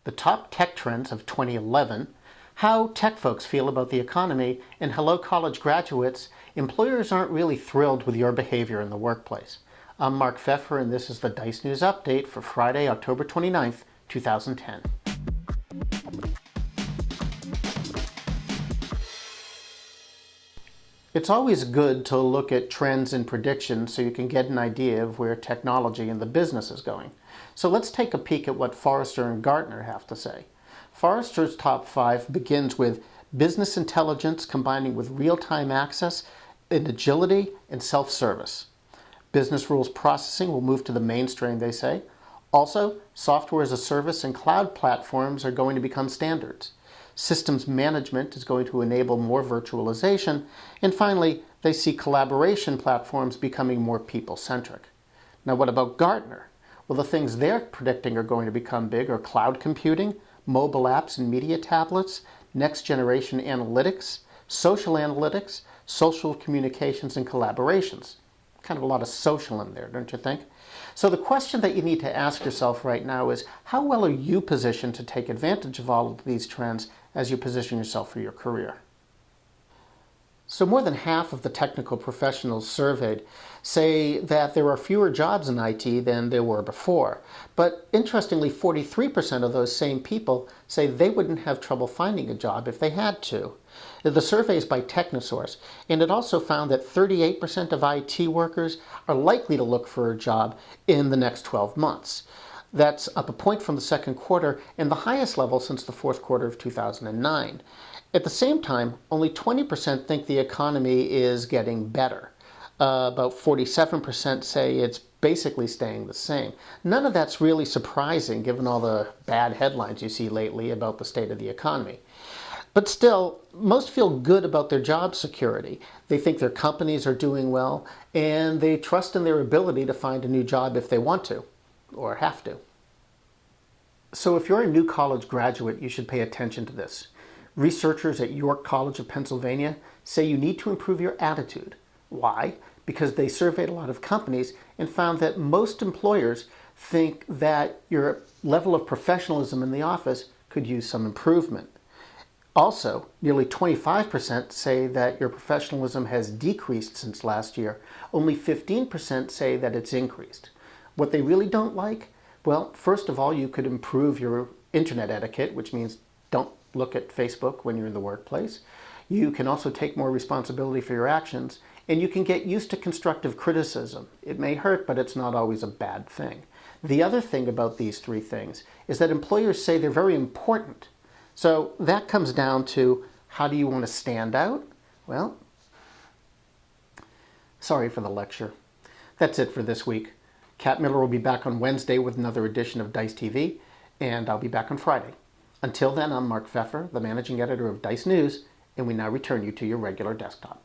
the top tech trends of 2011, how tech folks feel about the economy, and hello college graduates, employers aren't really thrilled with your behavior in the workplace. I'm Mark Pfeffer, and this is the Dice News Update for Friday, October 29th, 2010. It's always good to look at trends and predictions so you can get an idea of where technology and the business is going. So let's take a peek at what Forrester and Gartner have to say. Forrester's top 5 begins with business intelligence combining with real-time access and agility and self-service. Business rules processing will move to the mainstream, they say. Also, software as a service and cloud platforms are going to become standards. Systems management is going to enable more virtualization. And finally, they see collaboration platforms becoming more people-centric. Now, what about Gartner? Well, the things they're predicting are going to become big are cloud computing, mobile apps and media tablets, next-generation analytics, social communications, and collaborations. Kind of a lot of social in there, don't you think? So the question that you need to ask yourself right now is, how well are you positioned to take advantage of all of these trends as you position yourself for your career? So more than half of the technical professionals surveyed say that there are fewer jobs in IT than there were before. But interestingly, 43% of those same people say they wouldn't have trouble finding a job if they had to. The survey is by Technosource, and it also found that 38% of IT workers are likely to look for a job in the next 12 months. That's up a point from the second quarter and the highest level since the fourth quarter of 2009. At the same time, only 20% think the economy is getting better. About 47% say it's basically staying the same. None of that's really surprising given all the bad headlines you see lately about the state of the economy. But still, most feel good about their job security. They think their companies are doing well, and they trust in their ability to find a new job if they want to, or have to. So if you're a new college graduate, you should pay attention to this. Researchers at York College of Pennsylvania say you need to improve your attitude. Why? Because they surveyed a lot of companies and found that most employers think that your level of professionalism in the office could use some improvement. Also, nearly 25% say that your professionalism has decreased since last year. Only 15% say that it's increased. What they really don't like? Well, first of all, you could improve your internet etiquette, which means don't look at Facebook when you're in the workplace. You can also take more responsibility for your actions, and you can get used to constructive criticism. It may hurt, but it's not always a bad thing. The other thing about these 3 things is that employers say they're very important. So that comes down to, how do you want to stand out? Well, sorry for the lecture. That's it for this week. Kat Miller will be back on Wednesday with another edition of DiceTV, and I'll be back on Friday. Until then, I'm Mark Pfeffer, the managing editor of Dice News, and we now return you to your regular desktop.